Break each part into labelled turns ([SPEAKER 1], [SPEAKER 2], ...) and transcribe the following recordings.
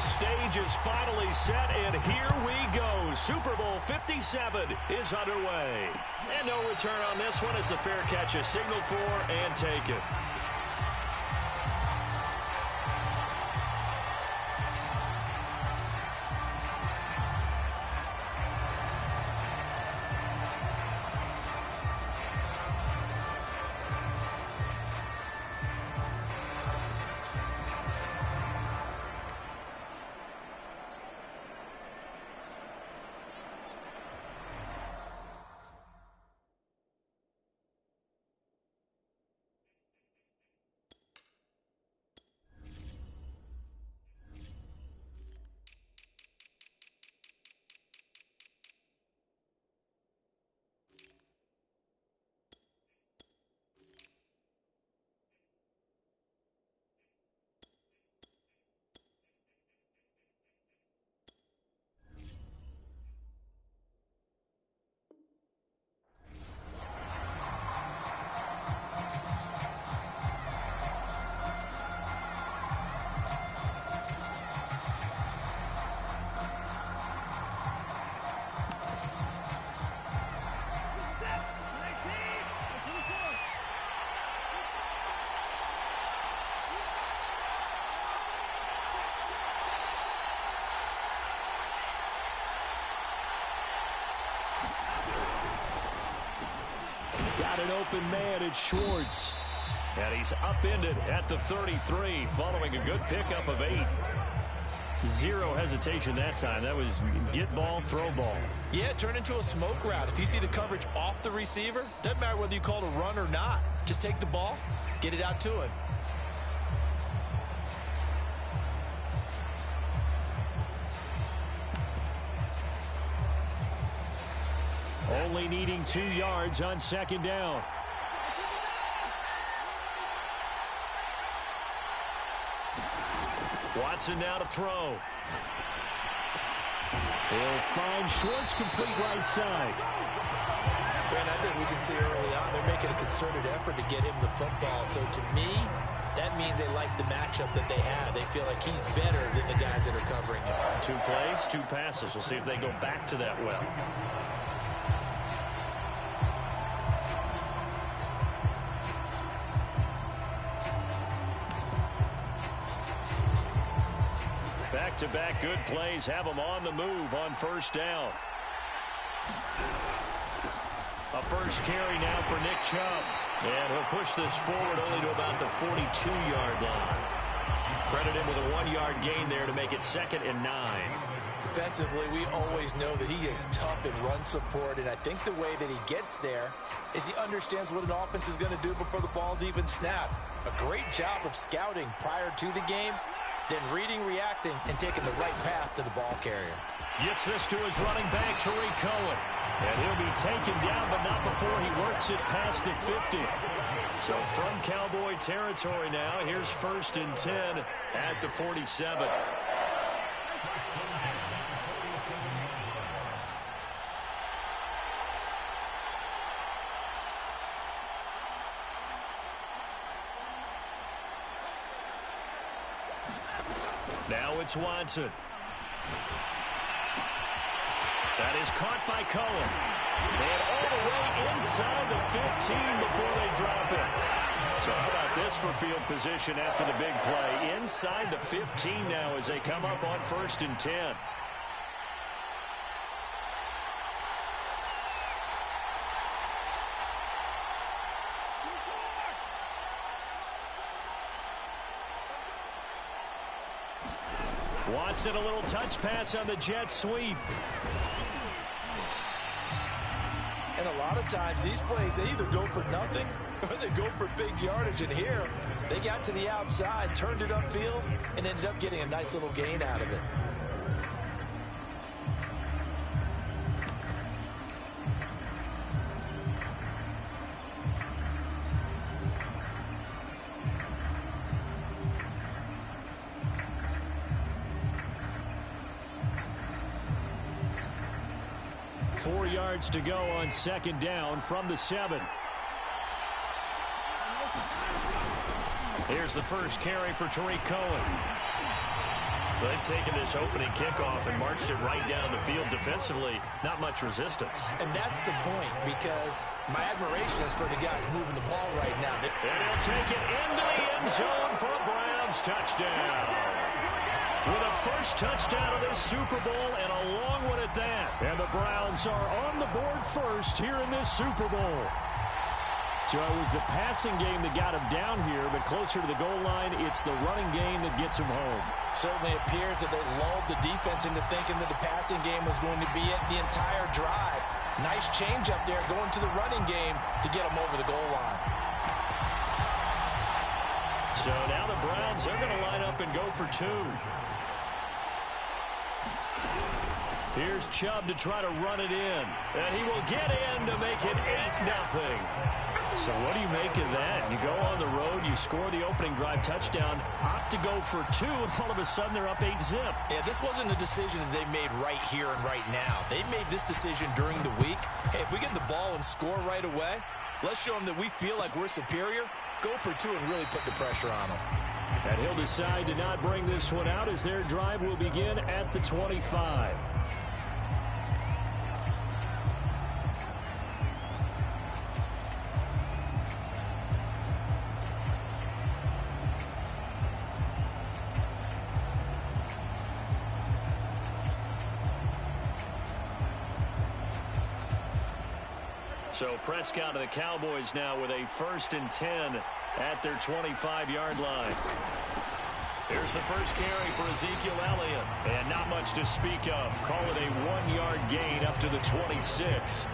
[SPEAKER 1] The stage is finally set, and here we go. Super Bowl 57 is underway. And no return on this one as the fair catch is signaled for and taken. Got an open man, it's Schwartz. And he's upended at the 33 following a good pickup of 8. Zero hesitation that time. That was get ball, throw ball.
[SPEAKER 2] Yeah, turn into a smoke route. If you see the coverage off the receiver, doesn't matter whether you call it a run or not. Just take the ball, get it out to him.
[SPEAKER 1] Only needing 2 yards on second down. Watson now to throw. He'll find Schwartz complete right side.
[SPEAKER 2] Ben, I think we can see early on they're making a concerted effort to get him the football. So to me, that means they like the matchup that they have. They feel like he's better than the guys that are covering him.
[SPEAKER 1] 2 plays, 2 passes. We'll see if they go back to that well. Back-to-back good plays have them on the move on first down. A first carry now for Nick Chubb. And he'll push this forward only to about the 42-yard line. Credit him with a 1-yard gain there to make it 2nd and 9.
[SPEAKER 2] Defensively, we always know that he is tough in run support, and I think the way that he gets there is he understands what an offense is going to do before the ball's even snapped. A great job of scouting prior to the game, then reading, reacting, and taking the right path to the ball carrier.
[SPEAKER 1] Gets this to his running back, Dupree Cohen. And he'll be taken down, but not before he works it past the 50. So from Cowboy territory now, here's 1st and 10 at the 47. Now it's Watson. That is caught by Cohen. And all the way inside the 15 before they drop it. So how about this for field position after the big play? Inside the 15 now as they come up on 1st and 10. Watson, a little touch pass on the jet sweep.
[SPEAKER 2] And a lot of times these plays, they either go for nothing or they go for big yardage. And here, they got to the outside, turned it upfield, and ended up getting a nice little gain out of it.
[SPEAKER 1] Four yards to go on 2nd down from the 7. Here's the first carry for Dupree Cohen. They've taken this opening kickoff and marched it right down the field defensively. Not much resistance.
[SPEAKER 2] And that's the point, because my admiration is for the guys moving the ball right now.
[SPEAKER 1] And he'll take it into the end zone for a Browns touchdown. With a first touchdown of this Super Bowl and a long one at that. And the Browns are on the board first here in this Super Bowl. So it was the passing game that got him down here, but closer to the goal line, it's the running game that gets him home.
[SPEAKER 2] Certainly appears that they lulled the defense into thinking that the passing game was going to be it the entire drive. Nice change up there going to the running game to get him over the goal line.
[SPEAKER 1] So now the Browns are going to line up and go for two. Here's Chubb to try to run it in. And he will get in to make it 8-0. So what do you make of that? You go on the road, you score the opening drive touchdown, opt to go for two, and all of a sudden they're up 8-0.
[SPEAKER 2] Yeah, this wasn't a decision that they made right here and right now. They made this decision during the week. Hey, if we get the ball and score right away, let's show them that we feel like we're superior. Go for two and really put the pressure on them.
[SPEAKER 1] And he'll decide to not bring this one out as their drive will begin at the 25. So Prescott of the Cowboys now with a 1st and 10 at their 25-yard line. Here's the first carry for Ezekiel Elliott. And not much to speak of. Call it a 1-yard gain up to the 26.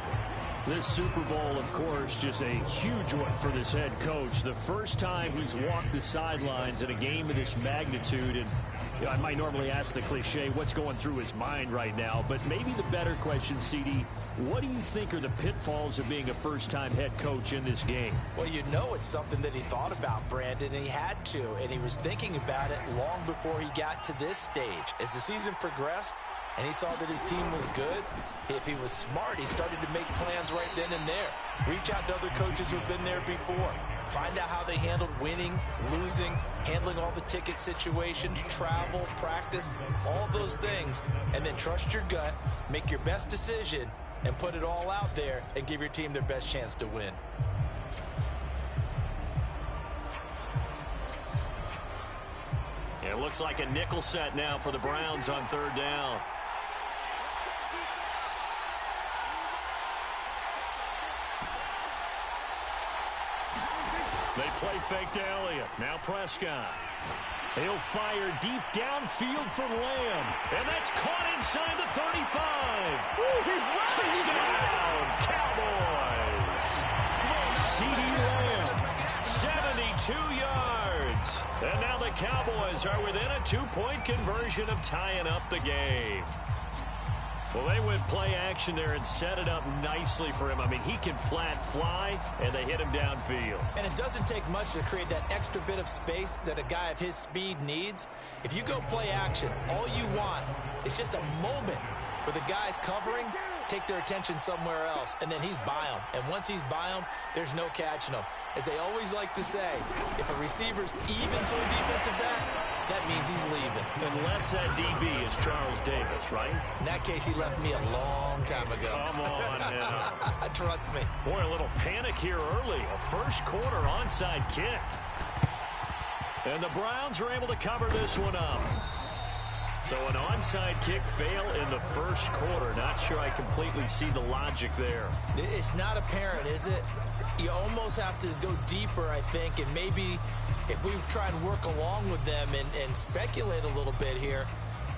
[SPEAKER 1] This Super Bowl, of course, just a huge one for this head coach. The first time he's walked the sidelines in a game of this magnitude. And you know, I might normally ask the cliche, what's going through his mind right now? But maybe the better question, CD, what do you think are the pitfalls of being a first-time head coach in this game?
[SPEAKER 2] Well, you know it's something that he thought about, Brandon, and he had to. And he was thinking about it long before he got to this stage. As the season progressed, and he saw that his team was good, if he was smart, he started to make plans right then and there. Reach out to other coaches who've been there before. Find out how they handled winning, losing, handling all the ticket situations, travel, practice, all those things. And then trust your gut, make your best decision, and put it all out there and give your team their best chance to win.
[SPEAKER 1] It looks like a nickel set now for the Browns on 3rd down. They play fake to Elliott. Now Prescott. He'll fire deep downfield for Lamb. And that's caught inside the 35. Touchdown, Cowboys. CeeDee Lamb, 72 yards. And now the Cowboys are within a 2-point conversion of tying up the game. Well, they went play action there and set it up nicely for him. I mean, he can flat fly, and they hit him downfield.
[SPEAKER 2] And it doesn't take much to create that extra bit of space that a guy of his speed needs. If you go play action, all you want is just a moment where the guy's covering, take their attention somewhere else, and then he's by him. And once he's by him, there's no catching him. As they always like to say, if a receiver's even to a defensive back, that means he's leaving.
[SPEAKER 1] Unless that DB is Charles Davis, right?
[SPEAKER 2] In that case, he left me a long time ago.
[SPEAKER 1] Come on now.
[SPEAKER 2] Trust me.
[SPEAKER 1] Boy, a little panic here early. A first-quarter onside kick. And the Browns are able to cover this one up. So an onside kick fail in the first quarter. Not sure I completely see the logic there.
[SPEAKER 2] It's not apparent, is it? You almost have to go deeper, I think, and maybe if we try and work along with them and speculate a little bit here,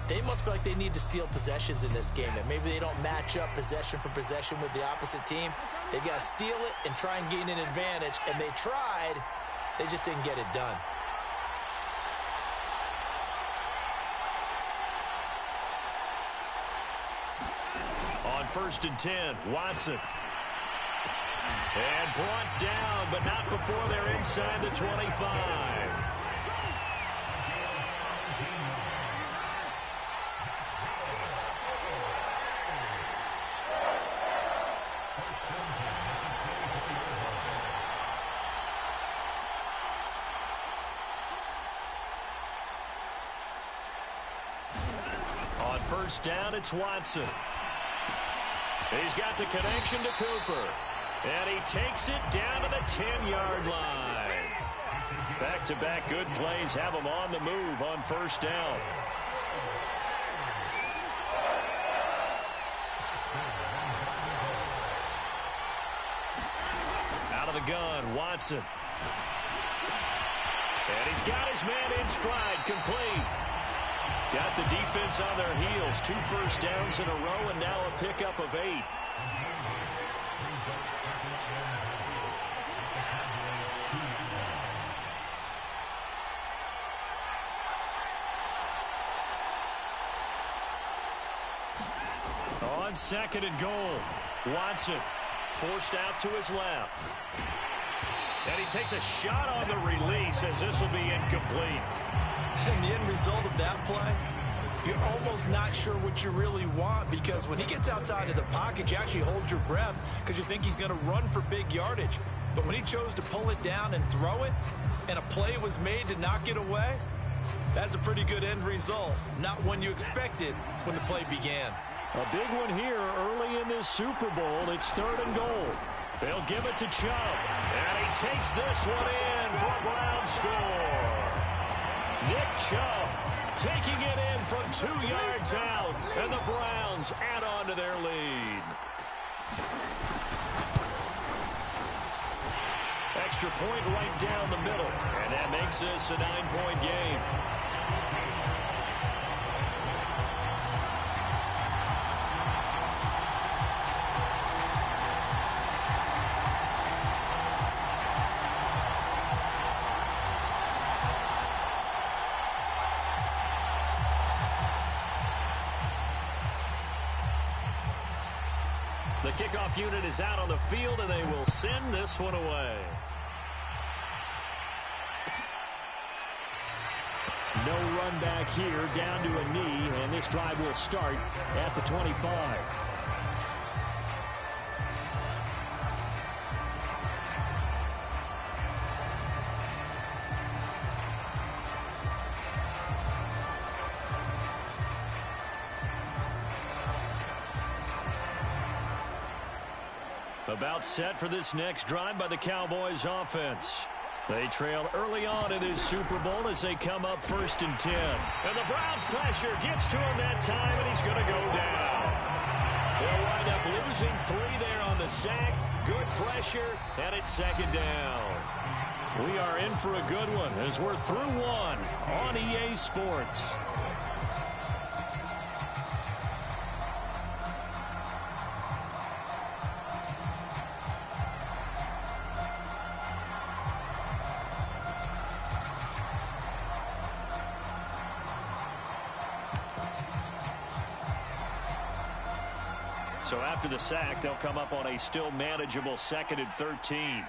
[SPEAKER 2] they must feel like they need to steal possessions in this game, and maybe they don't match up possession for possession with the opposite team. They've got to steal it and try and gain an advantage, and they tried. They just didn't get it done.
[SPEAKER 1] On 1st and 10, Watson. And brought down, but not before they're inside the 25. first down, it's Watson. He's got the connection to Cooper. And he takes it down to the 10-yard line. Back-to-back good plays have him on the move on first down. Out of the gun, Watson. And he's got his man in stride, complete. Got the defense on their heels. 2 first downs in a row, and now a pickup of 8. On second and goal, Watson forced out to his left. And he takes a shot on the release as this will be incomplete.
[SPEAKER 2] And the end result of that play, you're almost not sure what you really want, because when he gets outside of the pocket, you actually hold your breath because you think he's going to run for big yardage. But when he chose to pull it down and throw it, and a play was made to knock it away, that's a pretty good end result. Not one you expected when the play began.
[SPEAKER 1] A big one here early in this Super Bowl. It's third and goal. They'll give it to Chubb. And he takes this one in for a Browns score. Nick Chubb taking it in from 2 yards out. And the Browns add on to their lead. Extra point right down the middle. And that makes this a 9-point game. The kickoff unit is out on the field, and they will send this one away. No run back here, down to a knee, and this drive will start at the 25. About set for this next drive by the Cowboys offense. They trail early on in this Super Bowl as they come up 1st and 10. And the Browns pressure gets to him that time, and he's going to go down. They'll wind up losing 3 there on the sack. Good pressure, and it's 2nd down. We are in for a good one as we're through 1 on EA Sports. So after the sack, they'll come up on a still manageable 2nd and 13.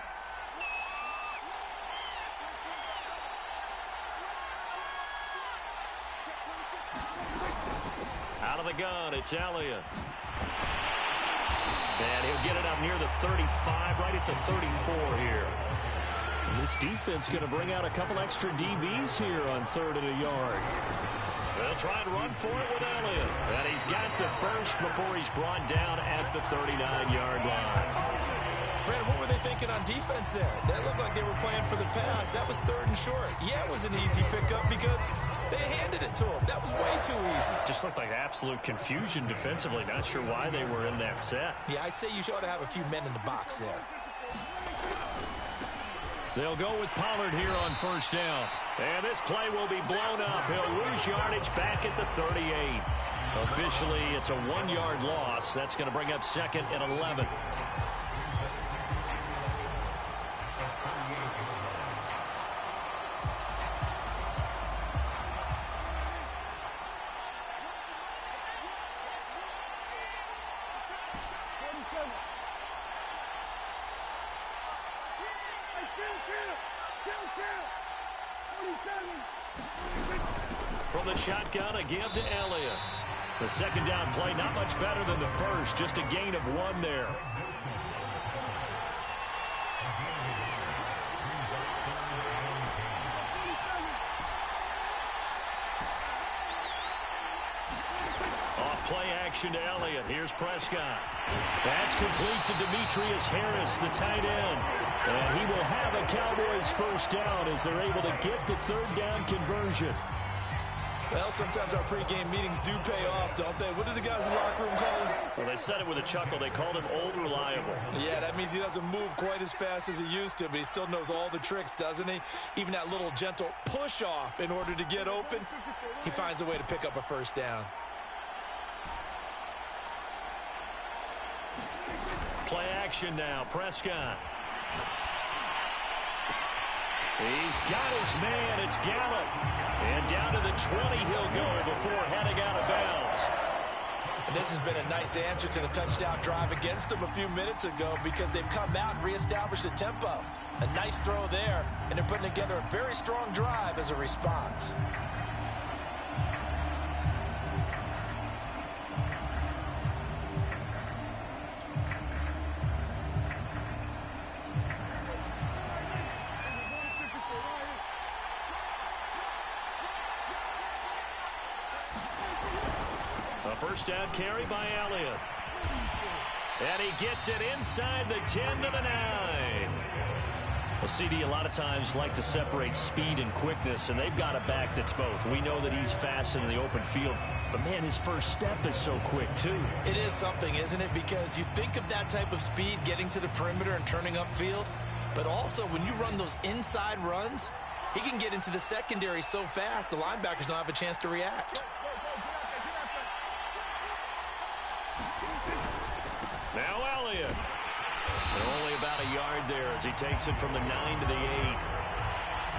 [SPEAKER 1] Out of the gun, it's Elliott. And he'll get it up near the 35, right at the 34 here. And this defense going to bring out a couple extra DBs here on 3rd and a yard. They'll try and run for it with Elliott. And he's got the first before he's brought down at the 39-yard line.
[SPEAKER 2] Brandon, what were they thinking on defense there? That looked like they were playing for the pass. That was 3rd and short. Yeah, it was an easy pickup because they handed it to him. That was way too easy.
[SPEAKER 1] Just looked like absolute confusion defensively. Not sure why they were in that set.
[SPEAKER 2] Yeah, I'd say you ought to have a few men in the box there.
[SPEAKER 1] They'll go with Pollard here on 1st down. And this play will be blown up. He'll lose yardage back at the 38. Officially, it's a 1-yard loss. That's going to bring up 2nd and 11. From the shotgun, a give to Elliott. The 2nd down play, not much better than the first, just a gain of 1 there. action to Elliott. Here's Prescott. That's complete to Demetrius Harris, the tight end. And he will have a Cowboys first down as they're able to get the third down conversion.
[SPEAKER 2] Well, sometimes our pregame meetings do pay off, don't they? What do the guys in the locker room call him?
[SPEAKER 1] Well, they said it with a chuckle. They called him Old Reliable.
[SPEAKER 2] Yeah, that means he doesn't move quite as fast as he used to, but he still knows all the tricks, doesn't he? Even that little gentle push-off in order to get open, he finds a way to pick up a first down.
[SPEAKER 1] Play action now. Prescott. He's got his man. It's Gallup. And down to the 20 he'll go before heading out of bounds.
[SPEAKER 2] And this has been a nice answer to the touchdown drive against them a few minutes ago because they've come out and reestablished the tempo. A nice throw there, and they're putting together a very strong drive as a response.
[SPEAKER 1] First down carry by Elliott. And he gets it inside the 10 to the 9. Well, CD, a lot of times like to separate speed and quickness, and they've got a back that's both. We know that he's fast in the open field, but, man, his first step is so quick, too.
[SPEAKER 2] It is something, isn't it? Because you think of that type of speed getting to the perimeter and turning upfield, but also when you run those inside runs, he can get into the secondary so fast the linebackers don't have a chance to react.
[SPEAKER 1] Now Elliott. And only about a yard there as he takes it from the 9 to the 8.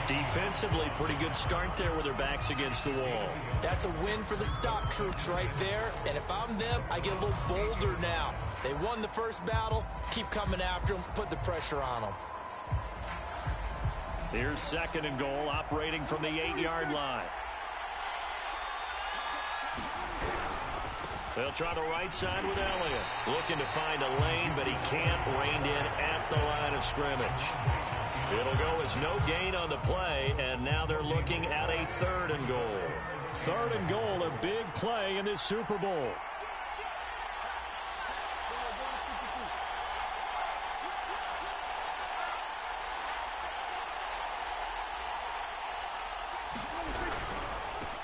[SPEAKER 1] Defensively, pretty good start there with their backs against the wall.
[SPEAKER 2] That's a win for the stop troops right there. And if I'm them, I get a little bolder now. They won the first battle. Keep coming after them. Put the pressure on them.
[SPEAKER 1] Here's second and goal, operating from the 8-yard line. They'll try the right side with Elliott. Looking to find a lane, but he can't. Reined in at the line of scrimmage. It'll go as no gain on the play, and now they're looking at a third and goal. Third and goal, a big play in this Super Bowl.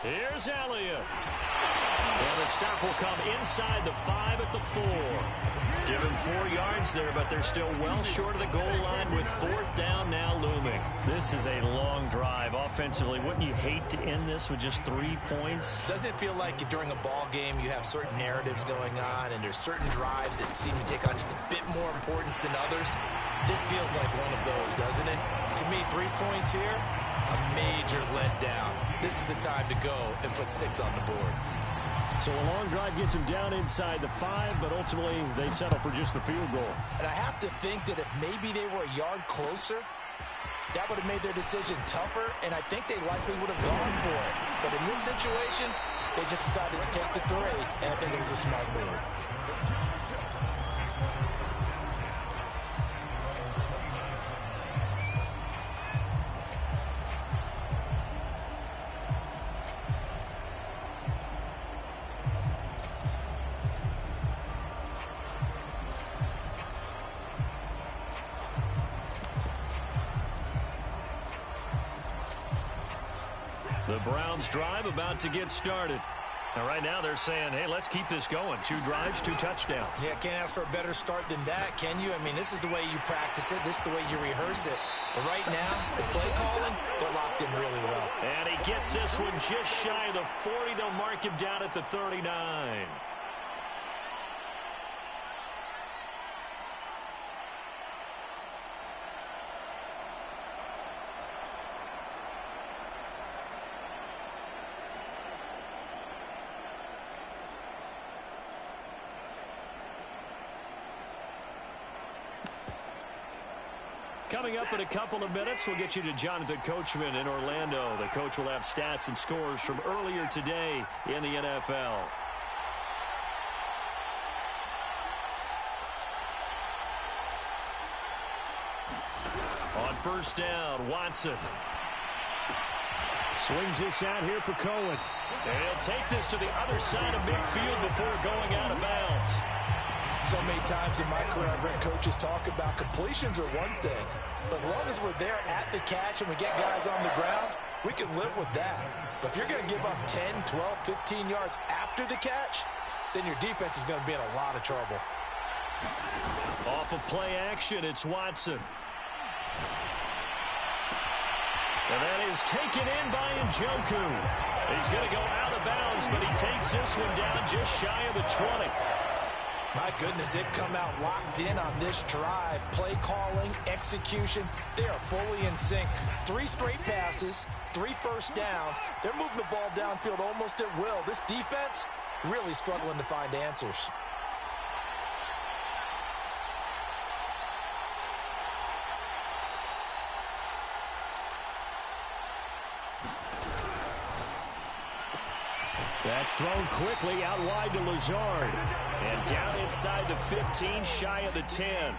[SPEAKER 1] Here's Elliott. And the stop will come inside the 5 at the 4. Give him 4 yards there, but they're still well short of the goal line with fourth down now looming. This is a long drive offensively. Wouldn't you hate to end this with just 3 points?
[SPEAKER 2] Doesn't it feel like during a ball game you have certain narratives going on and there's certain drives that seem to take on just a bit more importance than others? This feels like one of those, doesn't it? To me, 3 points here, a major letdown. This is the time to go and put 6 on the board.
[SPEAKER 1] So a long drive gets him down inside the 5, but ultimately they settle for just the field goal.
[SPEAKER 2] And I have to think that if maybe they were a yard closer, that would have made their decision tougher, and I think they likely would have gone for it. But in this situation, they just decided to take the 3, and I think it was a smart move.
[SPEAKER 1] The Browns drive about to get started. And right now they're saying, hey, let's keep this going. 2 drives, 2 touchdowns.
[SPEAKER 2] Yeah, can't ask for a better start than that, can you? I mean, this is the way you practice it. This is the way you rehearse it. But right now, the play calling, they're locked in really well.
[SPEAKER 1] And he gets this one just shy of the 40. They'll mark him down at the 39. Coming up in a couple of minutes, we'll get you to Jonathan Coachman in Orlando. The coach will have stats and scores from earlier today in the NFL. On first down, Watson. Swings this out here for Cohen. And he'll take this to the other side of midfield before going out of bounds.
[SPEAKER 2] So many times in my career, I've heard coaches talk about completions are one thing. But as long as we're there at the catch and we get guys on the ground, we can live with that. But if you're going to give up 10, 12, 15 yards after the catch, then your defense is going to be in a lot of trouble.
[SPEAKER 1] Off of play action, it's Watson. And that is taken in by Njoku. He's going to go out of bounds, but he takes this one down just shy of the 20.
[SPEAKER 2] My goodness, they've come out locked in on this drive. Play calling, execution, they are fully in sync. 3 straight passes, 3 first downs. They're moving the ball downfield almost at will. This defense really struggling to find answers.
[SPEAKER 1] That's thrown quickly out wide to Lazard. And down inside the 15, shy of the 10.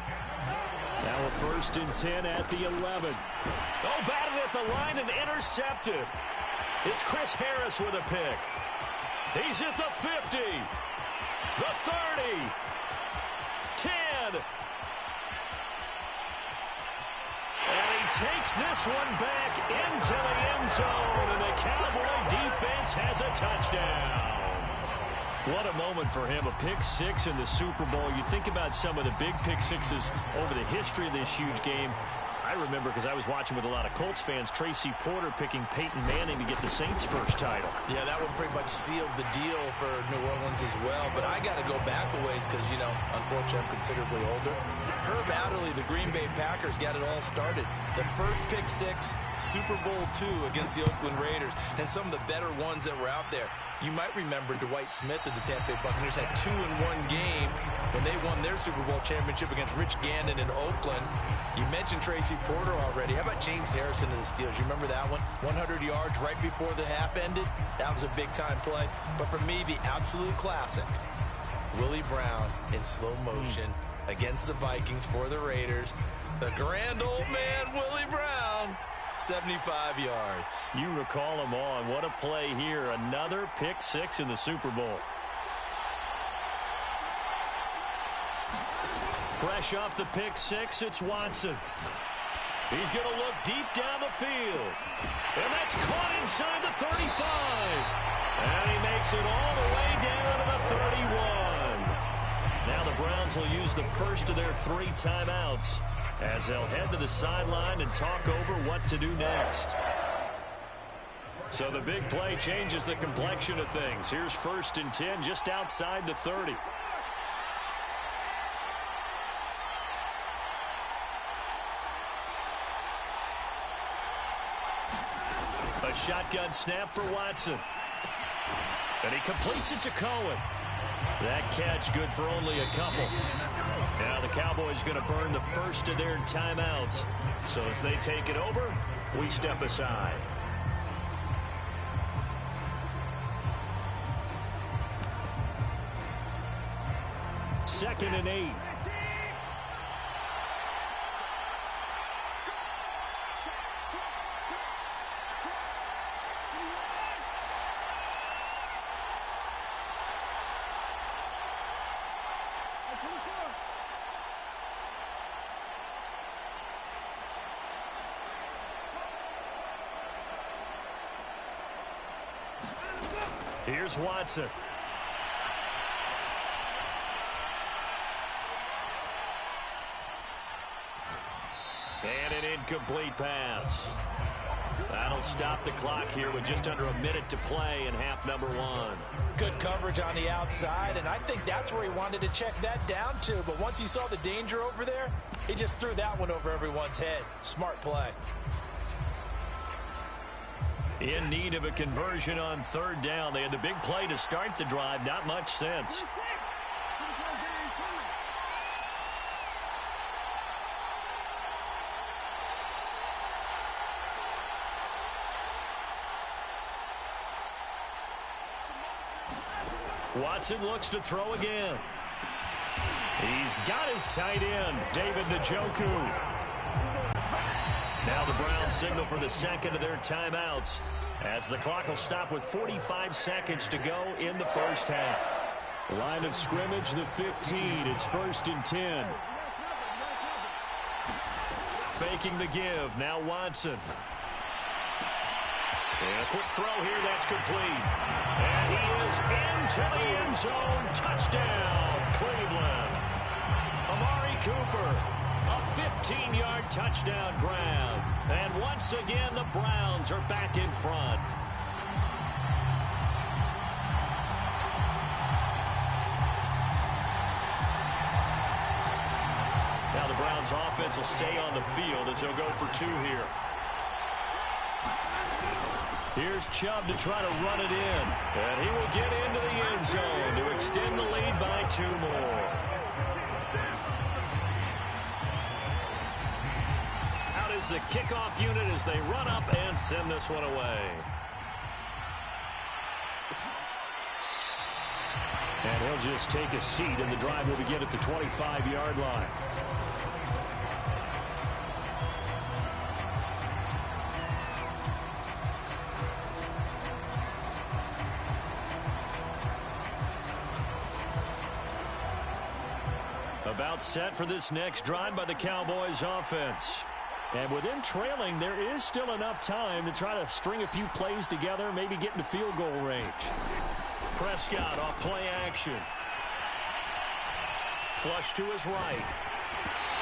[SPEAKER 1] Now a 1st and 10 at the 11. Oh, batted at the line and intercepted. It's Chris Harris with a pick. He's at the 50, the 30, 10. And he takes this one back into the end zone, and the Cowboy defense has a touchdown. What a moment for him, a pick 6 in the Super Bowl. You think about some of the big pick 6s over the history of this huge game. I remember, because I was watching with a lot of Colts fans, Tracy Porter picking Peyton Manning to get the Saints' first title.
[SPEAKER 2] Yeah, that one pretty much sealed the deal for New Orleans as well. But I got to go back a ways because, you know, unfortunately I'm considerably older. Herb Adderley, the Green Bay Packers, got it all started. The first pick 6, Super Bowl II against the Oakland Raiders, and some of the better ones that were out there. You might remember Dwight Smith of the Tampa Bay Buccaneers had 2 in one game when they won their Super Bowl championship against Rich Gannon in Oakland. You mentioned Tracy Porter already. How about James Harrison of the Steelers? You remember that one? 100 yards right before the half ended? That was a big-time play. But for me, the absolute classic, Willie Brown in slow motion against the Vikings for the Raiders. The grand old man, Willie Brown, 75 yards.
[SPEAKER 1] You recall them all. What a play here. Another pick 6 in the Super Bowl. Fresh off the pick 6, it's Watson. He's going to look deep down the field. And that's caught inside the 35. And he makes it all the way down to the 31. Now the Browns will use the first of their 3 timeouts as they'll head to the sideline and talk over what to do next. So the big play changes the complexion of things. Here's 1st and 10 just outside the 30. A shotgun snap for Watson. And he completes it to Cohen. That catch good for only a couple. Now the Cowboys going to burn the first of their timeouts. So as they take it over, we step aside. Second and 8. Here's Watson. And an incomplete pass. That'll stop the clock here with just under a minute to play in half number 1.
[SPEAKER 2] Good coverage on the outside, and I think that's where he wanted to check that down to. But once he saw the danger over there, he just threw that one over everyone's head. Smart play.
[SPEAKER 1] In need of a conversion on 3rd down. They had the big play to start the drive. Not much sense. Watson looks to throw again. He's got his tight end, David Njoku. Now the Browns signal for the second of their timeouts. As the clock will stop with 45 seconds to go in the first half.
[SPEAKER 3] Line of scrimmage, the 15. It's 1st and 10.
[SPEAKER 1] Faking the give. Now Watson. And a quick throw here. That's complete. And he is into the end zone. Touchdown, Cleveland. Amari Cooper. A 15-yard touchdown grab. And once again, the Browns are back in front. Now the Browns offense will stay on the field as they'll go for 2 here. Here's Chubb to try to run it in. And he will get into the end zone to extend the lead by 2 more. Out is the kickoff unit as they run up and send this one away.
[SPEAKER 3] And he'll just take a seat, and the drive will begin at the 25-yard line.
[SPEAKER 1] About set for this next drive by the Cowboys offense.
[SPEAKER 3] And with them trailing, there is still enough time to try to string a few plays together, maybe get into field goal range.
[SPEAKER 1] Prescott off play action. Flush to his right.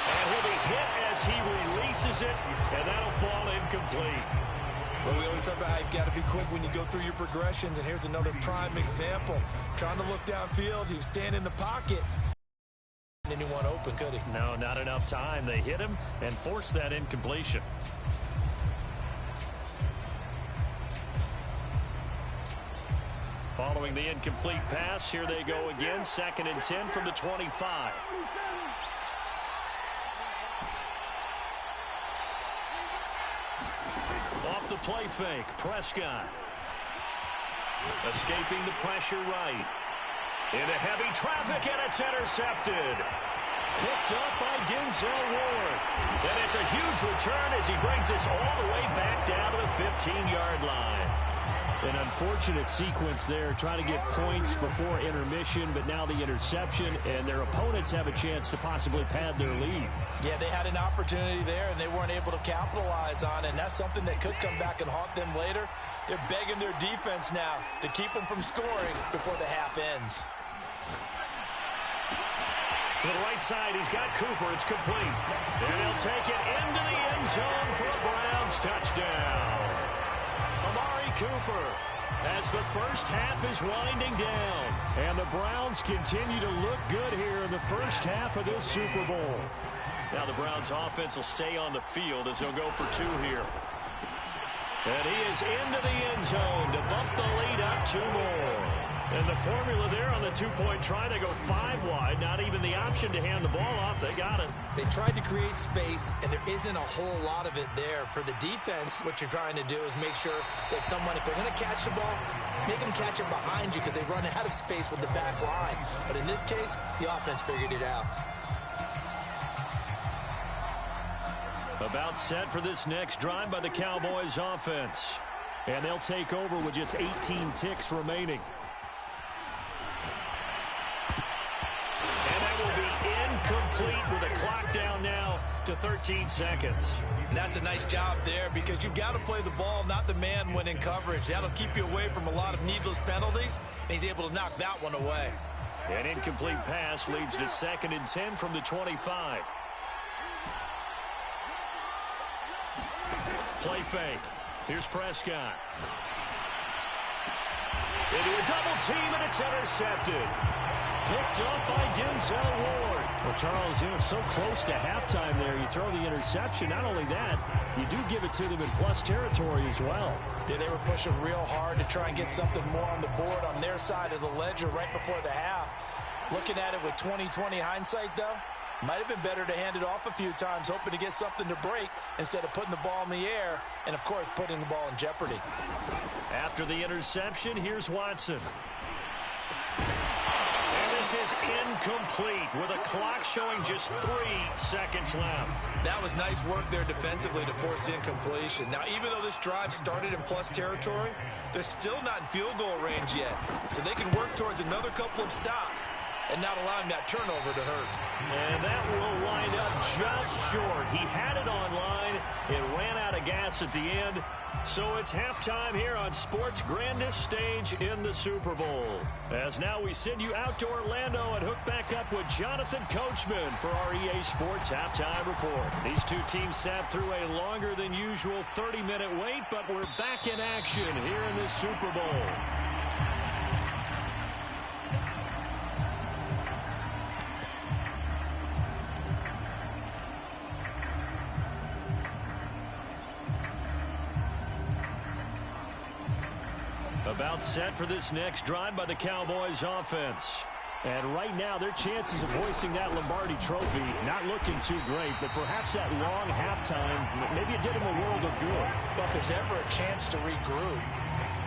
[SPEAKER 1] And he'll be hit as he releases it, and that'll fall incomplete.
[SPEAKER 2] Well, we always talk about how you've got to be quick when you go through your progressions, and here's another prime example. Trying to look downfield, he was standing in the pocket. Anyone open, could he?
[SPEAKER 1] No, not enough time. They hit him and forced that incompletion. Following the incomplete pass, here they go again. 2nd and 10 from the 25. Off the play fake, Prescott. Escaping the pressure right. Into heavy traffic, and it's intercepted. Picked up by Denzel Ward. And it's a huge return as he brings us all the way back down to the 15-yard line.
[SPEAKER 3] An unfortunate sequence there, trying to get points before intermission, but now the interception, and their opponents have a chance to possibly pad their lead.
[SPEAKER 2] Yeah, they had an opportunity there, and they weren't able to capitalize on it, and that's something that could come back and haunt them later. They're begging their defense now to keep them from scoring before the half ends.
[SPEAKER 1] To the right side, he's got Cooper. It's complete. And he'll take it into the end zone for a Browns touchdown. Amari Cooper as the first half is winding down.
[SPEAKER 3] And the Browns continue to look good here in the first half of this Super Bowl.
[SPEAKER 1] Now the Browns offense will stay on the field as they'll go for 2 here. And he is into the end zone to bump the lead up 2 more. And the formula there on the 2-point try to go 5 wide. Not even the option to hand the ball off. They got it.
[SPEAKER 2] They tried to create space, and there isn't a whole lot of it there. For the defense, what you're trying to do is make sure that someone, if they're going to catch the ball, make them catch it behind you because they run out of space with the back line. But in this case, the offense figured it out.
[SPEAKER 1] About set for this next drive by the Cowboys offense.
[SPEAKER 3] And they'll take over with just 18 ticks remaining.
[SPEAKER 1] And that will be incomplete with the clock down now to 13 seconds.
[SPEAKER 2] And that's a nice job there because you've got to play the ball, not the man when in coverage. That'll keep you away from a lot of needless penalties, and he's able to knock that one away.
[SPEAKER 1] An incomplete pass leads to 2nd and 10 from the 25. Play fake. Here's Prescott. Into a double team, and it's intercepted. Picked up by Denzel Ward.
[SPEAKER 3] Well, Charles, you know, so close to halftime there. You throw the interception. Not only that, you do give it to them in plus territory as well.
[SPEAKER 2] Yeah, they were pushing real hard to try and get something more on the board on their side of the ledger right before the half. Looking at it with 20/20 hindsight, though, might have been better to hand it off a few times, hoping to get something to break instead of putting the ball in the air and, of course, putting the ball in jeopardy.
[SPEAKER 1] After the interception, here's Watson. And This is incomplete with a clock showing just 3 seconds left.
[SPEAKER 2] That was nice work there defensively to force incompletion. Now, even though this drive started in plus territory, they're still not in field goal range yet. So they can work towards another couple of stops and not allowing that turnover to hurt.
[SPEAKER 3] And that will wind up just short. He had it on line. It ran out of gas at the end. So it's halftime here on sports' grandest stage in the Super Bowl. As now we send you out to Orlando and hook back up with Jonathan Coachman for our EA Sports Halftime Report. These two teams sat through a longer than usual 30-minute wait, but we're back in action here in the Super Bowl. About set for this next drive by the Cowboys offense. And right now, their chances of hoisting that Lombardi trophy not looking too great, but perhaps that long halftime, maybe it did him a world of good.
[SPEAKER 2] But if there's ever a chance to regroup,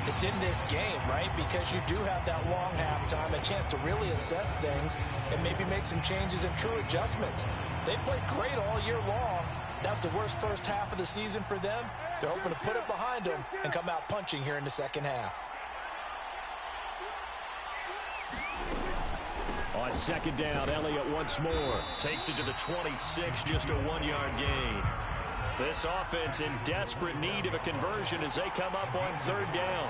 [SPEAKER 2] it's in this game, right? Because you do have that long halftime, a chance to really assess things and maybe make some changes and true adjustments. They played great all year long. That was the worst first half of the season for them. They're hoping to put it behind them and come out punching here in the second half.
[SPEAKER 3] On second down, Elliott once more takes it to the 26, just a 1-yard gain. This offense in desperate need of a conversion as they come up on third down.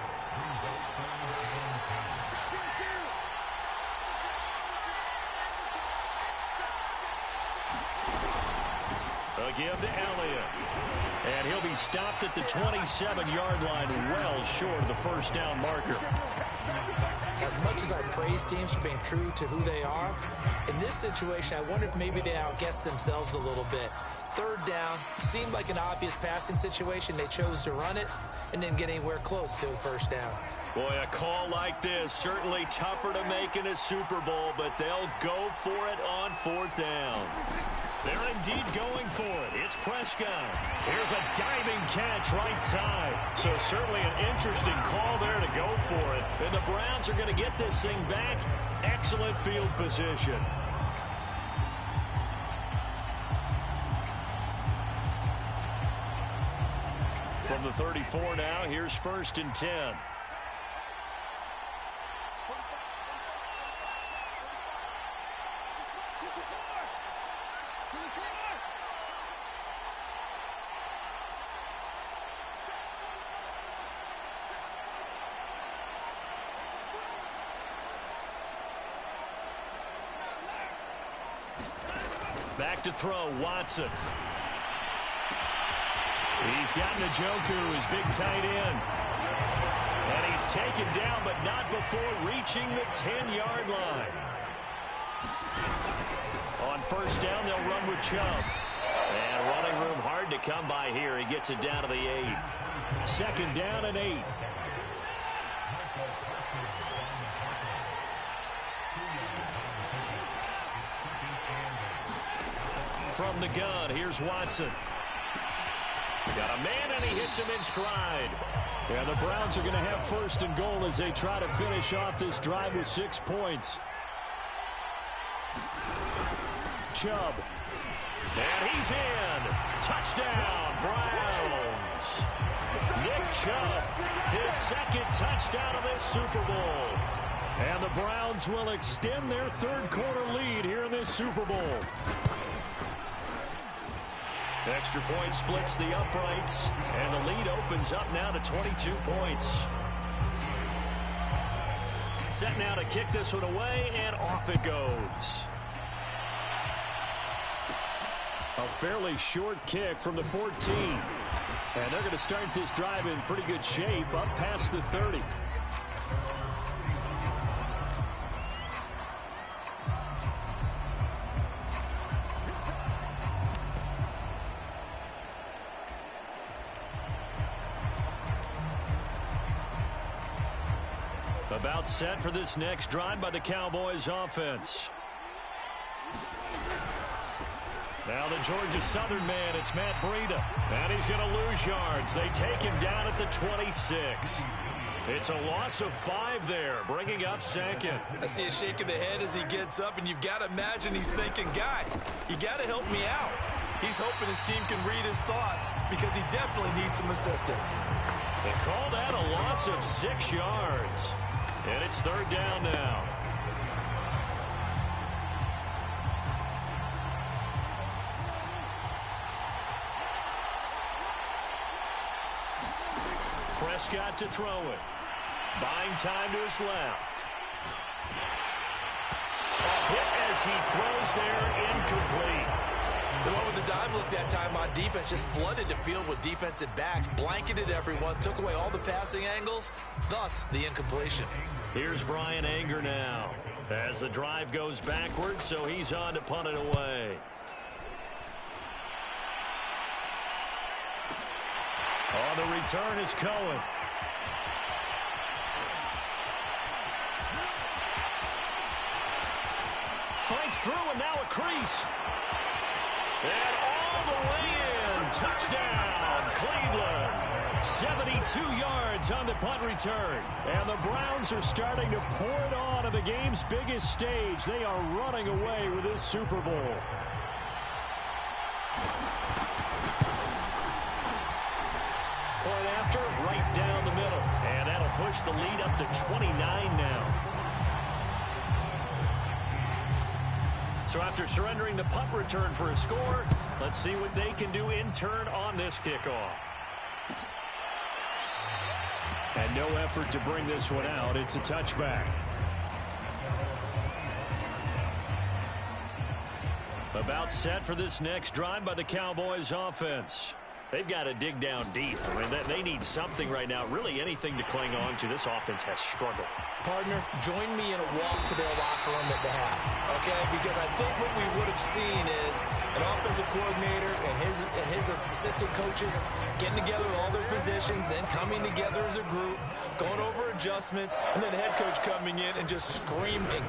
[SPEAKER 3] Again to Elliott. And he'll be stopped at the 27-yard line, well short of the first down marker.
[SPEAKER 2] As much as I praise teams for being true to who they are, in this situation, I wonder if maybe they outguessed themselves a little bit. Third down seemed like an obvious passing situation. They chose to run it and didn't get anywhere close to a first down.
[SPEAKER 3] Boy, a call like this, certainly tougher to make in a Super Bowl, but they'll go for it on fourth down. They're indeed going for it. It's Prescott. Here's a diving catch right side. So certainly an interesting call there to go for it. And the Browns are going to get this thing back. Excellent field position. From the 34 now, here's 1st and 10. Back to throw, Watson. He's got Njoku, his big tight end. And he's taken down, but not before reaching the 10-yard line. On first down, they'll run with Chubb. And running room hard to come by here. He gets it down to the 8. 2nd down and 8. From the gun, here's Watson. Got a man, and he hits him in stride. Yeah, the Browns are going to have 1st and goal as they try to finish off this drive with 6 points. Chubb. And he's in. Touchdown, Browns. Nick Chubb, his 2nd touchdown of this Super Bowl. And the Browns will extend their 3rd quarter lead here in this Super Bowl. Extra point splits the uprights, and the lead opens up now to 22 points. Set now to kick this one away, and off it goes. A fairly short kick from the 14. And they're going to start this drive in pretty good shape, up past the 30. About set for this next drive by the Cowboys offense. Now the Georgia Southern man, it's Matt Breida. And he's going to lose yards. They take him down at the 26. It's a loss of 5 there, bringing up second.
[SPEAKER 2] I see a shake of the head as he gets up, and you've got to imagine he's thinking, guys, you got to help me out. He's hoping his team can read his thoughts because he definitely needs some assistance.
[SPEAKER 3] They call that a loss of 6 yards. And it's 3rd down now. Prescott to throw it. Buying time to his left. A hit as he throws there, incomplete.
[SPEAKER 2] The one with the dive look that time on defense just flooded the field with defensive backs, blanketed everyone, took away all the passing angles, thus the incompletion.
[SPEAKER 3] Here's Brian Anger now as the drive goes backwards, so he's on to punt it away. On the return is Cohen. Fights through and now a crease. And all the way in. Touchdown, Cleveland. 72 yards on the punt return. And the Browns are starting to pour it on the game's biggest stage. They are running away with this Super Bowl. Point after, right down the middle. And that'll push the lead up to 29 now. So after surrendering the punt return for a score, let's see what they can do in turn on this kickoff. And no effort to bring this one out. It's a touchback. About set for this next drive by the Cowboys offense. They've got to dig down deep. I mean, they need something right now, really anything to cling on to. This offense has struggled.
[SPEAKER 2] Partner, join me in a walk to their locker room at the half, okay? Because I think what we would have seen is an offensive coordinator and his assistant coaches getting together with all their positions, then coming together as a group, going over adjustments, and then the head coach coming in and just screaming,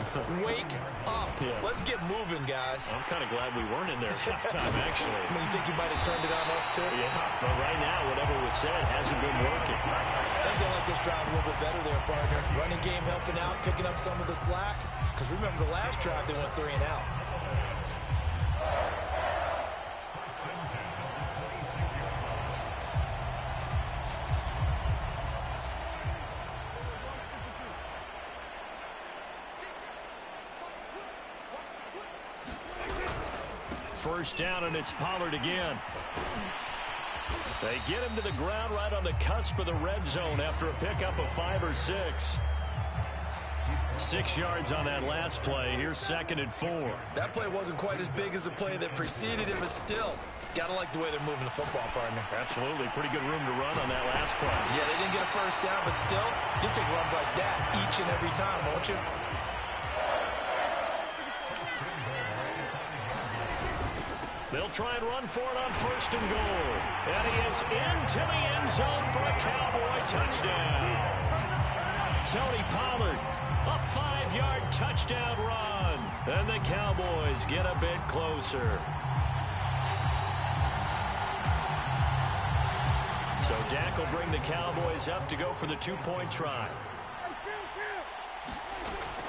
[SPEAKER 2] wake up. Yeah. Let's get moving, guys.
[SPEAKER 3] I'm kind of glad we weren't in there at halftime, actually.
[SPEAKER 2] I mean, you think you might have turned it on us, too?
[SPEAKER 3] Yeah, but right now, whatever was said hasn't been working.
[SPEAKER 2] I think they like this drive a little bit better there, partner. Running game helping out, picking up some of the slack. Because remember, the last drive, they went 3 and out.
[SPEAKER 3] First down, and it's Pollard again. They get him to the ground right on the cusp of the red zone after a pickup of 5 or 6. 6 yards on that last play. Here's 2nd and 4.
[SPEAKER 2] That play wasn't quite as big as the play that preceded it, but still, gotta like the way they're moving the football, partner.
[SPEAKER 3] Absolutely. Pretty good room to run on that last play.
[SPEAKER 2] Yeah, they didn't get a first down, but still, you'll take runs like that each and every time, won't you?
[SPEAKER 3] They'll try and run for it on 1st and goal. And he is into the end zone for a Cowboy touchdown. Tony Pollard, a 5-yard touchdown run. And the Cowboys get a bit closer. So Dak will bring the Cowboys up to go for the 2-point try.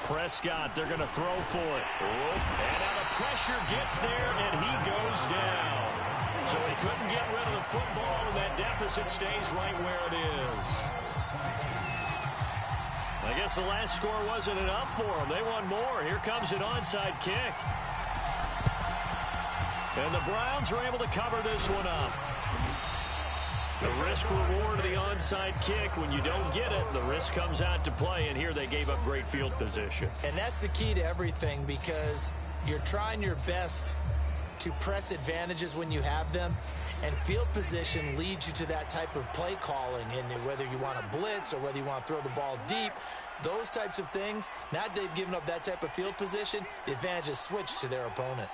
[SPEAKER 3] Prescott, they're going to throw for it. And now the pressure gets there, and he goes down. So he couldn't get rid of the football, and that deficit stays right where it is. I guess the last score wasn't enough for them. They won more. Here comes an onside kick. And the Browns are able to cover this one up. The risk-reward of the onside kick, when you don't get it, the risk comes out to play, and here they gave up great field position.
[SPEAKER 2] And that's the key to everything, because you're trying your best to press advantages when you have them, and field position leads you to that type of play calling, and whether you want to blitz or whether you want to throw the ball deep, those types of things, now that they've given up that type of field position, the advantage is switched to their opponent.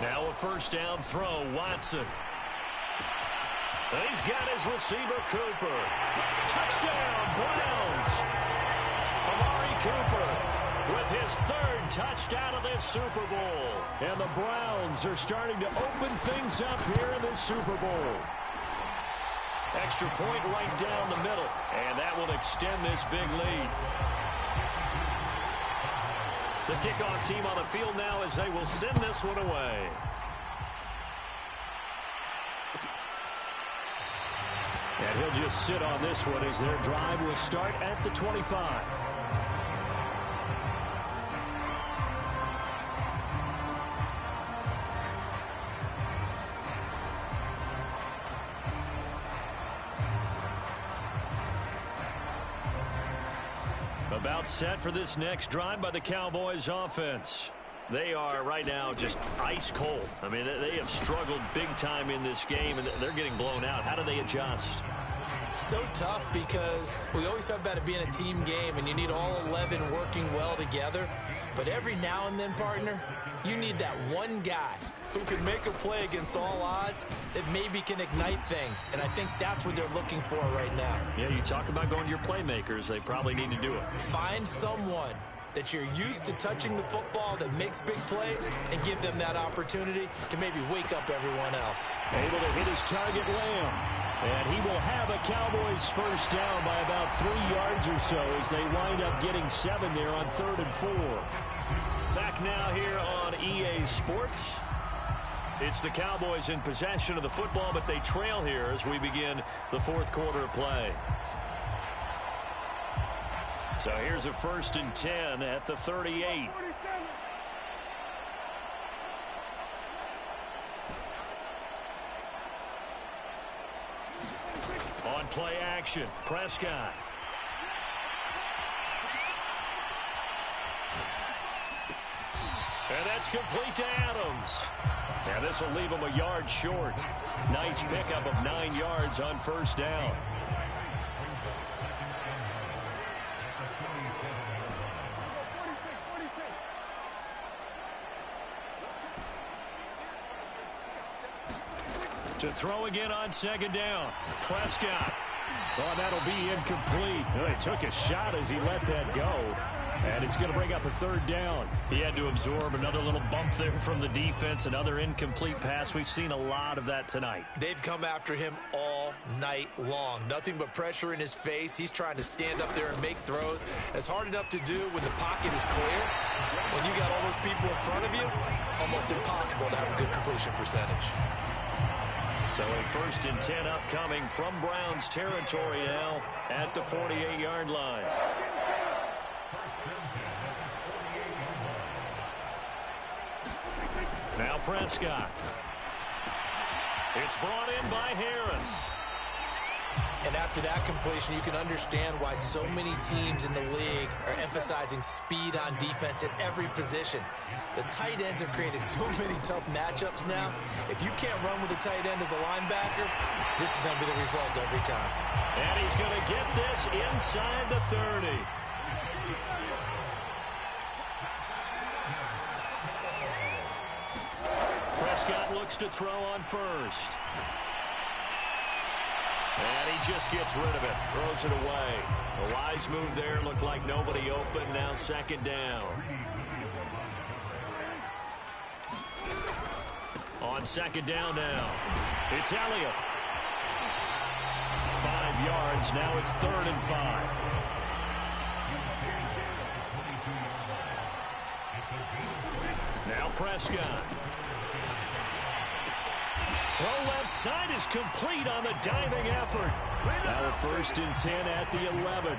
[SPEAKER 3] Now a first down throw, Watson. And he's got his receiver, Cooper. Touchdown, Browns. Amari Cooper with his 3rd touchdown of this Super Bowl. And the Browns are starting to open things up here in this Super Bowl. Extra point right down the middle. And that will extend this big lead. The kickoff team on the field now as they will send this one away. And he'll just sit on this one as their drive will start at the 25. About set for this next drive by the Cowboys offense. They are right now just ice cold. I mean, they have struggled big time in this game, and they're getting blown out. How do they adjust?
[SPEAKER 2] So tough because we always talk about it being a team game, and you need all 11 working well together. But every now and then, partner, you need that one guy who can make a play against all odds that maybe can ignite things. And I think that's what they're looking for right now.
[SPEAKER 3] Yeah, you talk about going to your playmakers. They probably need to do it.
[SPEAKER 2] Find someone that you're used to touching the football that makes big plays and give them that opportunity to maybe wake up everyone else.
[SPEAKER 3] Able to hit his target, Lamb. And he will have a Cowboys first down by about 3 yards or so as they wind up getting 7 there on 3rd and 4. Back now here on EA Sports. It's the Cowboys in possession of the football, but they trail here as we begin the 4th quarter of play. So here's a 1st and 10 at the 38. On play action, Prescott. And that's complete to Adams. And this will leave him a yard short. Nice pickup of 9 yards on first down. To throw again on 2nd down. Prescott. Oh, that'll be incomplete. Oh, he took a shot as he let that go. And it's going to bring up a 3rd down. He had to absorb another little bump there from the defense. Another incomplete pass. We've seen a lot of that tonight.
[SPEAKER 2] They've come after him all night long. Nothing but pressure in his face. He's trying to stand up there and make throws. It's hard enough to do when the pocket is clear. When you got all those people in front of you, almost impossible to have a good completion percentage.
[SPEAKER 3] So a 1st and 10 upcoming from Browns territory now at the 48-yard line. Now Prescott. It's brought in by Harris.
[SPEAKER 2] And after that completion, you can understand why so many teams in the league are emphasizing speed on defense at every position. The tight ends have created so many tough matchups now. If you can't run with a tight end as a linebacker, this is going to be the result every time.
[SPEAKER 3] And he's going to get this inside the 30. Prescott looks to throw on first. And he just gets rid of it. Throws it away. A wise move there. Looked like nobody open. Now 2nd down. On 2nd down now. It's Elliott. 5 yards. Now it's 3rd and 5. Now Prescott. Throw left side is complete on the diving effort. Now a 1st and 10 at the 11.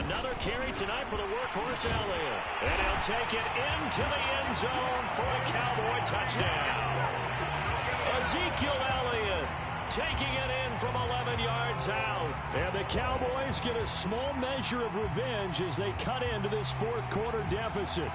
[SPEAKER 3] Another carry tonight for the workhorse Elliott. And he'll take it into the end zone for a Cowboy touchdown. Ezekiel Elliott taking it in from 11 yards out. And the Cowboys get a small measure of revenge as they cut into this 4th quarter deficit.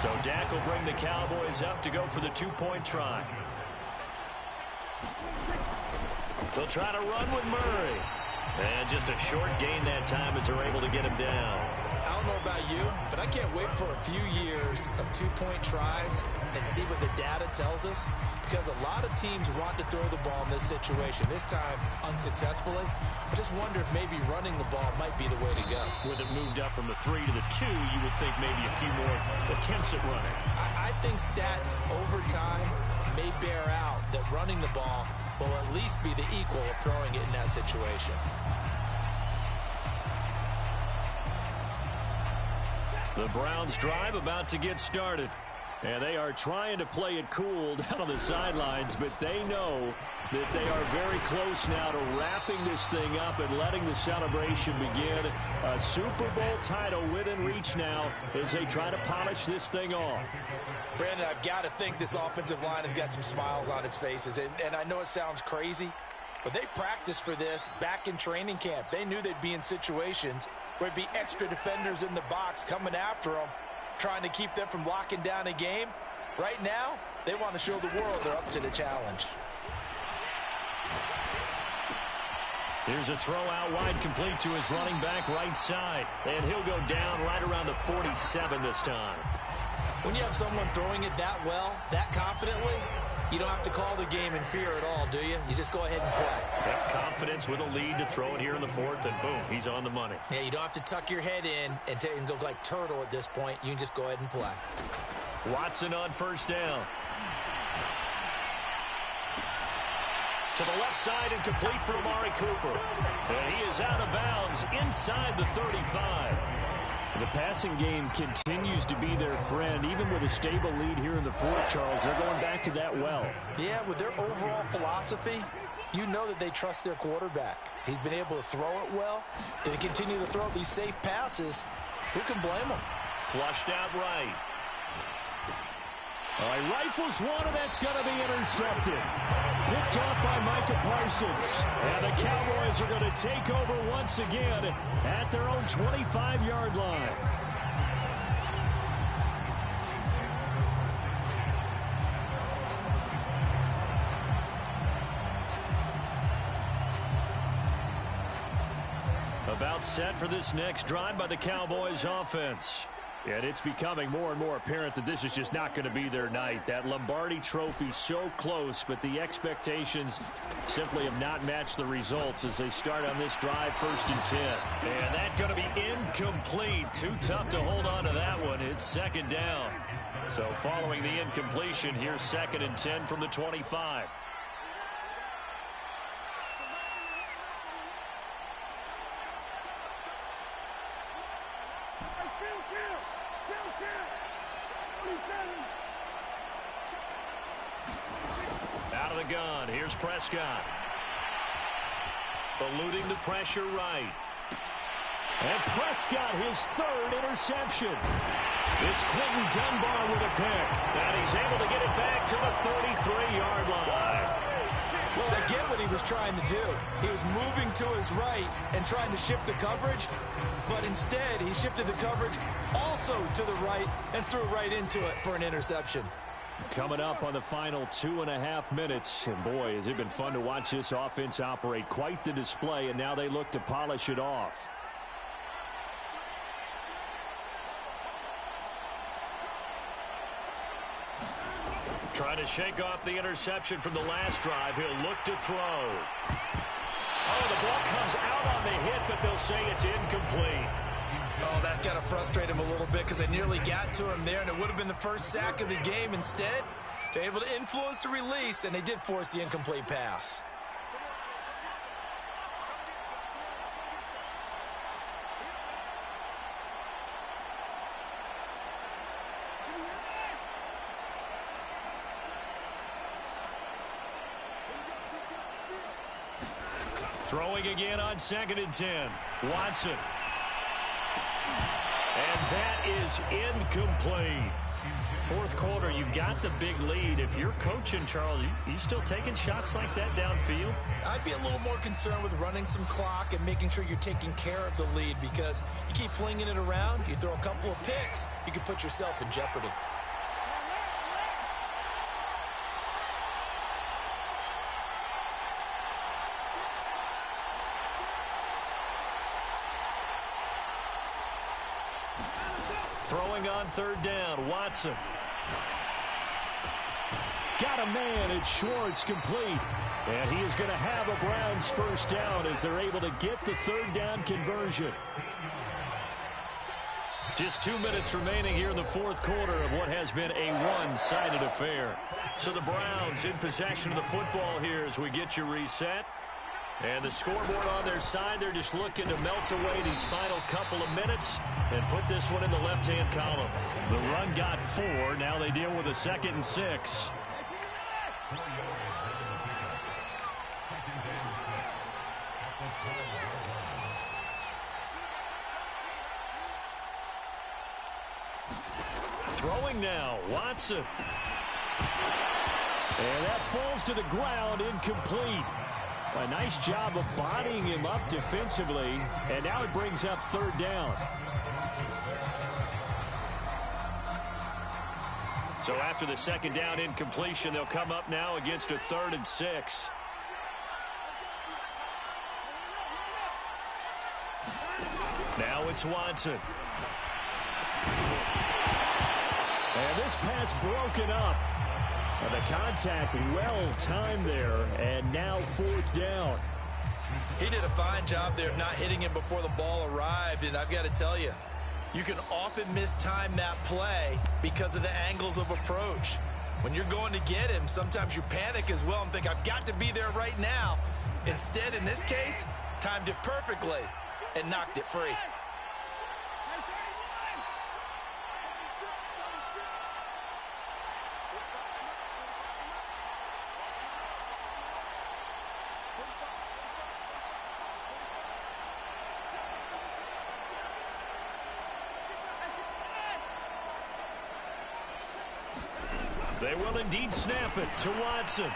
[SPEAKER 3] So Dak will bring the Cowboys up to go for the 2-point try. They'll try to run with Murray. And just a short gain that time as they're able to get him down.
[SPEAKER 2] I don't know about you, but I can't wait for a few years of two-point tries and see what the data tells us, because a lot of teams want to throw the ball in this situation, this time unsuccessfully. I just wonder if maybe running the ball might be the way to go.
[SPEAKER 3] With it moved up from the 3 to the 2, you would think maybe a few more attempts at running.
[SPEAKER 2] I think stats over time may bear out that running the ball will at least be the equal of throwing it in that situation.
[SPEAKER 3] The Browns drive about to get started. And they are trying to play it cool down on the sidelines, but they know that they are very close now to wrapping this thing up and letting the celebration begin. A Super Bowl title within reach now as they try to polish this thing off.
[SPEAKER 2] Brandon, I've got to think this offensive line has got some smiles on its faces. And I know it sounds crazy, but they practiced for this back in training camp. They knew they'd be in situations where there'd be extra defenders in the box coming after them, trying to keep them from locking down a game. Right now, they want to show the world they're up to the challenge.
[SPEAKER 3] Here's a throw out wide, complete to his running back right side. And he'll go down right around the 47 this time.
[SPEAKER 2] When you have someone throwing it that well, that confidently, you don't have to call the game in fear at all, do you? You just go ahead and play.
[SPEAKER 3] Yep, confidence with a lead to throw it here in the 4th, and boom, he's on the money.
[SPEAKER 2] Yeah, you don't have to tuck your head in and go like turtle at this point. You can just go ahead and play.
[SPEAKER 3] Watson on first down. To the left side and complete for Amari Cooper. And he is out of bounds inside the 35. The passing game continues to be their friend, even with a stable lead here in the 4th, Charles. They're going back to that well.
[SPEAKER 2] Yeah, with their overall philosophy, you know that they trust their quarterback. He's been able to throw it well. They continue to throw these safe passes. Who can blame them?
[SPEAKER 3] Flushed out right. All right, rifles one, and that's going to be intercepted. Picked off by Micah Parsons. And the Cowboys are going to take over once again at their own 25-yard line. About set for this next drive by the Cowboys offense. And it's becoming more and more apparent that this is just not going to be their night. That Lombardi trophy so close, but the expectations simply have not matched the results as they start on this drive, 1st and 10. And that's going to be incomplete. Too tough to hold on to that one. It's 2nd down. So following the incompletion, here's 2nd and 10 from the 25. Out of the gun, here's Prescott. Eluding the pressure right. And Prescott, his 3rd interception. It's Quentin Dunbar with a pick. And he's able to get it back to the 33-yard line.
[SPEAKER 2] Well, I get what he was trying to do. He was moving to his right and trying to shift the coverage, but instead he shifted the coverage also to the right and threw right into it for an interception.
[SPEAKER 3] Coming up on the final 2.5 minutes, and boy, has it been fun to watch this offense operate. Quite the display, and now they look to polish it off. Trying to shake off the interception from the last drive. He'll look to throw. Oh, the ball comes out on the hit, but they'll say it's incomplete.
[SPEAKER 2] Oh, that's got to frustrate him a little bit because they nearly got to him there, and it would have been the first sack of the game. Instead, they're able to influence the release, and they did force the incomplete pass.
[SPEAKER 3] Throwing again on 2nd and 10. Watson. And that is incomplete. 4th quarter, you've got the big lead. If you're coaching, Charles, you still taking shots like that downfield?
[SPEAKER 2] I'd be a little more concerned with running some clock and making sure you're taking care of the lead, because you keep flinging it around, you throw a couple of picks, you could put yourself in jeopardy.
[SPEAKER 3] Throwing on third down, Watson. Got a man, it's Schwartz, complete. And he is going to have a Browns first down as they're able to get the third down conversion. Just 2 minutes remaining here in the fourth quarter of what has been a one-sided affair. So the Browns in possession of the football here as we get you reset. And the scoreboard on their side, they're just looking to melt away these final couple of minutes and put this one in the left-hand column. The run got 4. Now they deal with a 2nd and 6. Throwing now, Watson. And that falls to the ground, incomplete. A nice job of bodying him up defensively, and now it brings up third down. So after the 2nd down incompletion, they'll come up now against a 3rd and 6. Now it's Watson. And this pass broken up. And the contact well-timed there, and now 4th down.
[SPEAKER 2] He did a fine job there of not hitting him before the ball arrived, and I've got to tell you, you can often mistime that play because of the angles of approach. When you're going to get him, sometimes you panic as well and think, I've got to be there right now. Instead, in this case, timed it perfectly and knocked it free.
[SPEAKER 3] They will indeed snap it to Watson.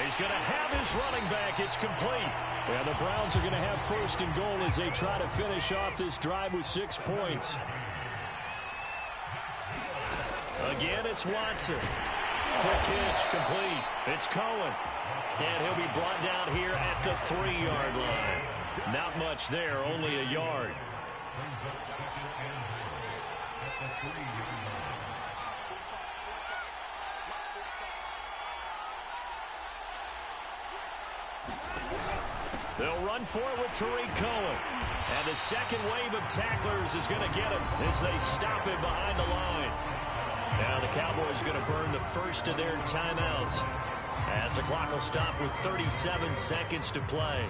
[SPEAKER 3] He's going to have his running back. It's complete. And the Browns are going to have 1st and goal as they try to finish off this drive with 6 points. Again, it's Watson. Quick hitch, complete. It's Cohen. And he'll be brought down here at the 3-yard line. Not much there, only a yard. They'll run for it with Tariq Cohen. And the second wave of tacklers is going to get him as they stop him behind the line. Now the Cowboys going to burn the first of their timeouts as the clock will stop with 37 seconds to play.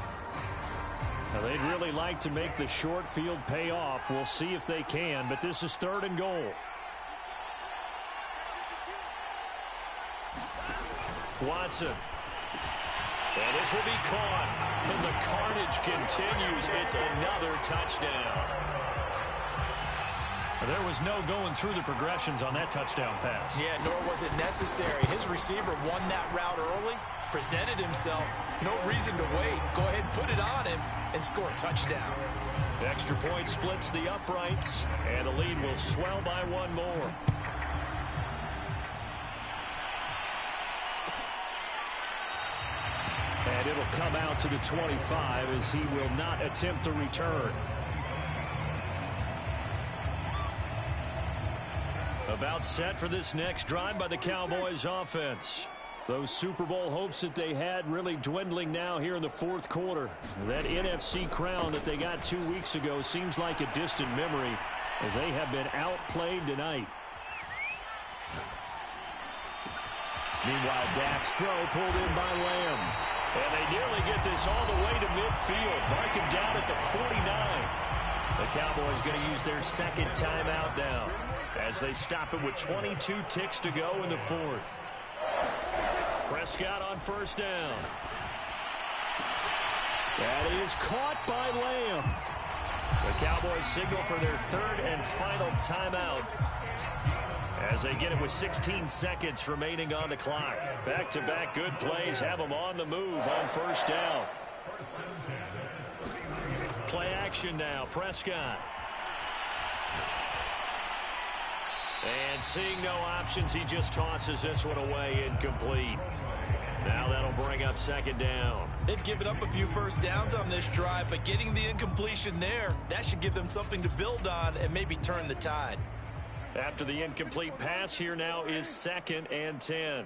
[SPEAKER 3] Now they'd really like to make the short field pay off. We'll see if they can, but this is 3rd and goal. Watson. And this will be caught. And the carnage continues. It's another touchdown. There was no going through the progressions on that touchdown pass.
[SPEAKER 2] Yeah, nor was it necessary. His receiver won that route early, presented himself. No reason to wait. Go ahead and put it on him and score a touchdown.
[SPEAKER 3] Extra point splits the uprights, and the lead will swell by 1 more. And it'll come out to the 25 as he will not attempt to return. About set for this next drive by the Cowboys offense. Those Super Bowl hopes that they had really dwindling now here in the fourth quarter. That NFC crown that they got 2 weeks ago seems like a distant memory as they have been outplayed tonight. Meanwhile, Dak's throw pulled in by Lamb. And they nearly get this all the way to midfield. Mark him down at the 49. The Cowboys going to use their 2nd timeout now as they stop it with 22 ticks to go in the 4th. Prescott on 1st down. That is caught by Lamb. The Cowboys signal for their 3rd and final timeout as they get it with 16 seconds remaining on the clock. Back-to-back good plays have them on the move on 1st down. Play action now, Prescott. And seeing no options, he just tosses this one away incomplete. Now that'll bring up second down.
[SPEAKER 2] They've given up a few first downs on this drive, but getting the incompletion there, that should give them something to build on and maybe turn the tide.
[SPEAKER 3] After the incomplete pass, here now is 2nd and 10.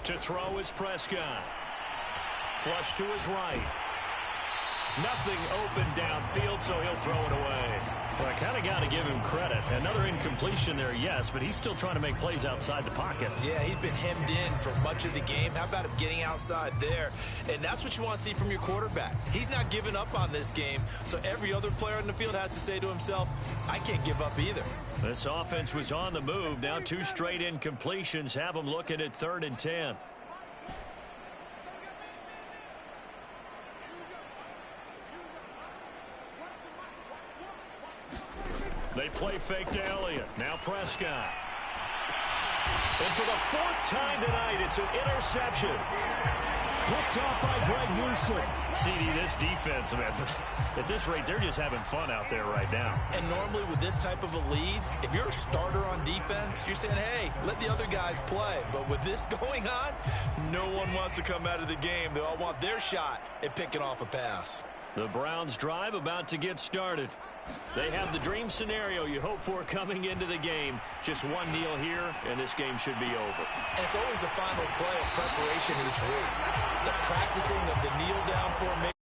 [SPEAKER 3] To throw is Prescott. Flush to his right. Nothing open downfield, so he'll throw it away. Well, I kind of got to give him credit. Another incompletion there, yes, but he's still trying to make plays outside the pocket.
[SPEAKER 2] Yeah, he's been hemmed in for much of the game. How about him getting outside there? And that's what you want to see from your quarterback. He's not giving up on this game, so every other player in the field has to say to himself, I can't give up either.
[SPEAKER 3] This offense was on the move. Now 2 straight incompletions have them looking at 3rd and 10. They play fake to Elliott. Now Prescott. And for the 4th time tonight, it's an interception. Picked off by Greg Newsome. CD, this defense, man, at this rate, they're just having fun out there right now.
[SPEAKER 2] And normally with this type of a lead, if you're a starter on defense, you're saying, hey, let the other guys play. But with this going on, no one wants to come out of the game. They all want their shot at picking off a pass.
[SPEAKER 3] The Browns drive about to get started. They have the dream scenario you hope for coming into the game. Just one kneel here, and this game should be over.
[SPEAKER 2] And it's always the final play of preparation each week. The practicing of the kneel down formation.